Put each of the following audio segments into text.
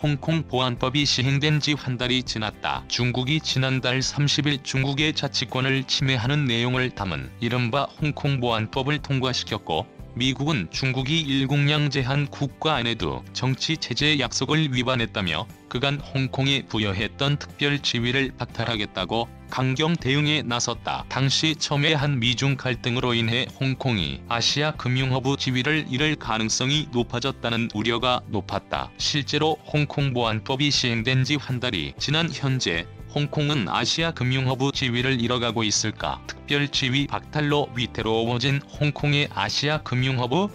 홍콩 보안법이 시행된 지 한 달이 지났다. 중국이 지난달 30일 중국의 자치권을 침해하는 내용을 담은 이른바 홍콩 보안법을 통과시켰고, 미국은 중국이 일국량 제한 국가 안에도 정치 제재 약속을 위반했다며 그간 홍콩에 부여했던 특별 지위를 박탈하겠다고 강경 대응에 나섰다. 당시 첨예한 미중 갈등으로 인해 홍콩이 아시아 금융허브 지위를 잃을 가능성이 높아졌다는 우려가 높았다. 실제로 홍콩 보안법이 시행된 지 한 달이 지난 현재 홍콩은 아시아 금융허브 지위를 잃어가고 있을까? 특별 지위 박탈로 위태로워진 홍콩의 아시아 금융허브?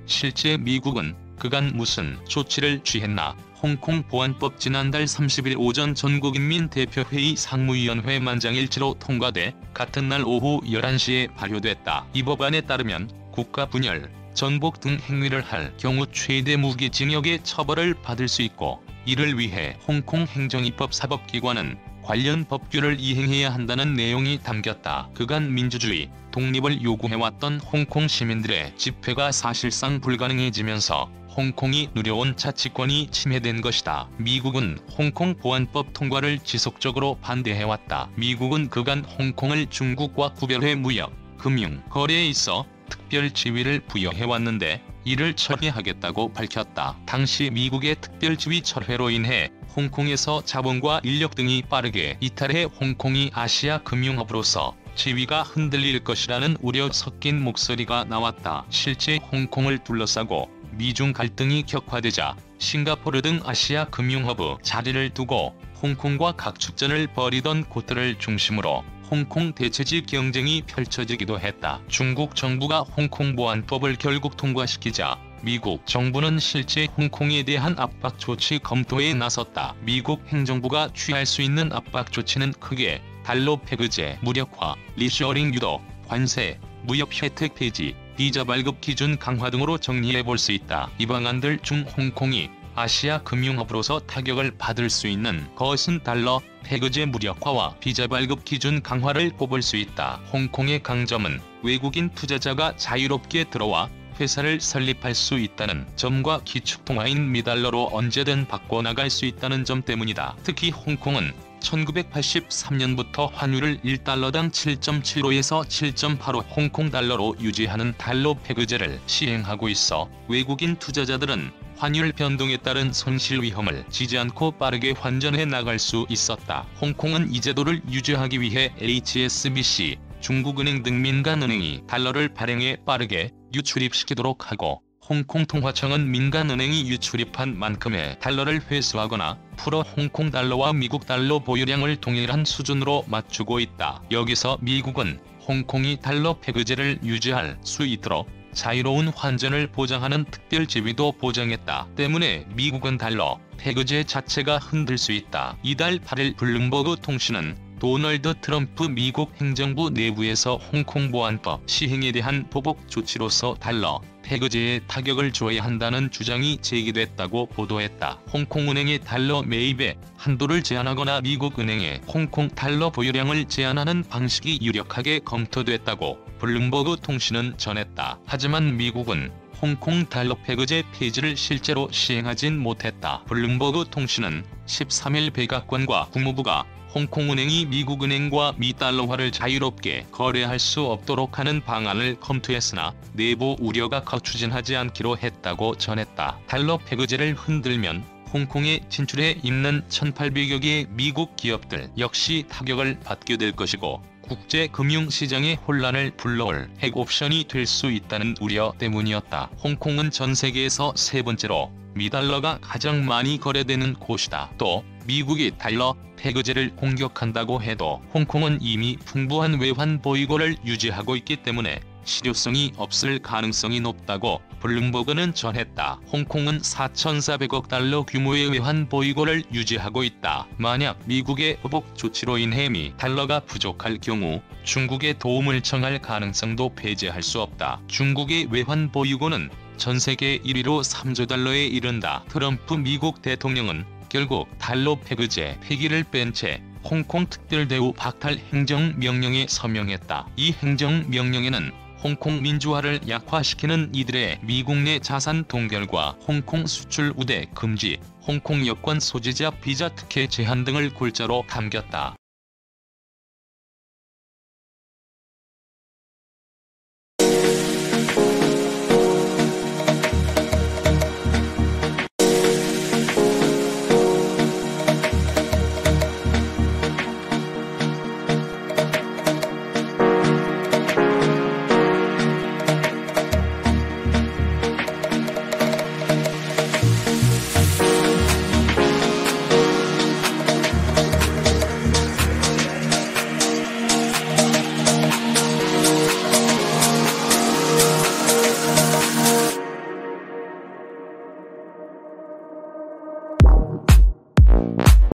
실제 미국은 그간 무슨 조치를 취했나? 홍콩 보안법 지난달 30일 오전 전국인민대표회의 상무위원회 만장일치로 통과돼 같은 날 오후 11시에 발효됐다. 이 법안에 따르면 국가 분열, 전복 등 행위를 할 경우 최대 무기징역의 처벌을 받을 수 있고, 이를 위해 홍콩 행정입법 사법기관은 관련 법규를 이행해야 한다는 내용이 담겼다. 그간 민주주의, 독립을 요구해왔던 홍콩 시민들의 집회가 사실상 불가능해지면서 홍콩이 누려온 자치권이 침해된 것이다. 미국은 홍콩 보안법 통과를 지속적으로 반대해왔다. 미국은 그간 홍콩을 중국과 구별해 무역, 금융, 거래에 있어 특별 지위를 부여해왔는데 이를 철회하겠다고 밝혔다. 당시 미국의 특별 지위 철회로 인해 홍콩에서 자본과 인력 등이 빠르게 이탈해 홍콩이 아시아 금융허브로서 지위가 흔들릴 것이라는 우려 섞인 목소리가 나왔다. 실제 홍콩을 둘러싸고 미중 갈등이 격화되자 싱가포르 등 아시아 금융허브 자리를 두고 홍콩과 각축전을 벌이던 곳들을 중심으로 홍콩 대체지 경쟁이 펼쳐지기도 했다. 중국 정부가 홍콩 보안법을 결국 통과시키자 미국 정부는 실제 홍콩에 대한 압박 조치 검토에 나섰다. 미국 행정부가 취할 수 있는 압박 조치는 크게 달러 페그제 무력화, 리쇼어링 유도, 관세, 무역 혜택 폐지, 비자 발급 기준 강화 등으로 정리해볼 수 있다. 이 방안들 중 홍콩이 아시아 금융허브로서 타격을 받을 수 있는 것은 달러 페그제 무력화와 비자 발급 기준 강화를 꼽을 수 있다. 홍콩의 강점은 외국인 투자자가 자유롭게 들어와 회사를 설립할 수 있다는 점과 기축통화인 미달러로 언제든 바꿔나갈 수 있다는 점 때문이다. 특히 홍콩은 1983년부터 환율을 1달러당 7.75에서 7.85 홍콩달러로 유지하는 달러 페그제를 시행하고 있어 외국인 투자자들은 환율 변동에 따른 손실 위험을 지지 않고 빠르게 환전해 나갈 수 있었다. 홍콩은 이 제도를 유지하기 위해 HSBC, 중국은행 등 민간은행이 달러를 발행해 빠르게 유출입시키도록 하고, 홍콩통화청은 민간은행이 유출입한 만큼의 달러를 회수하거나 풀어 홍콩달러와 미국달러 보유량을 동일한 수준으로 맞추고 있다. 여기서 미국은 홍콩이 달러 페그제를 유지할 수 있도록 자유로운 환전을 보장하는 특별 지위도 보장했다. 때문에 미국은 달러 페그제 자체가 흔들 수 있다. 이달 8일 블룸버그 통신은 도널드 트럼프 미국 행정부 내부에서 홍콩 보안법 시행에 대한 보복 조치로서 달러 페그제에 타격을 줘야 한다는 주장이 제기됐다고 보도했다. 홍콩은행의 달러 매입에 한도를 제한하거나 미국은행의 홍콩 달러 보유량을 제한하는 방식이 유력하게 검토됐다고 블룸버그 통신은 전했다. 하지만 미국은 홍콩 달러 페그제 폐지를 실제로 시행하진 못했다. 블룸버그 통신은 13일 백악관과 국무부가 홍콩은행이 미국은행과 미달러화를 자유롭게 거래할 수 없도록 하는 방안을 검토했으나 내부 우려가 커 추진하지 않기로 했다고 전했다. 달러 페그제를 흔들면 홍콩에 진출해 있는 1,800여 개의 미국 기업들 역시 타격을 받게 될 것이고, 국제 금융시장에 혼란을 불러올 핵옵션이 될 수 있다는 우려 때문이었다. 홍콩은 전 세계에서 세 번째로 미달러가 가장 많이 거래되는 곳이다. 또 미국이 달러 페그제를 공격한다고 해도 홍콩은 이미 풍부한 외환 보유고를 유지하고 있기 때문에 실효성이 없을 가능성이 높다고 블룸버그는 전했다. 홍콩은 4,400억 달러 규모의 외환 보유고를 유지하고 있다. 만약 미국의 보복 조치로 인해 미 달러가 부족할 경우 중국의 도움을 청할 가능성도 배제할 수 없다. 중국의 외환 보유고는 전 세계 1위로 3조 달러에 이른다. 트럼프 미국 대통령은 결국 달러 페그제 폐기를 뺀 채 홍콩 특별대우 박탈 행정명령에 서명했다. 이 행정명령에는 홍콩 민주화를 약화시키는 이들의 미국 내 자산 동결과 홍콩 수출 우대 금지, 홍콩 여권 소지자 비자 특혜 제한 등을 골자로 담겼다.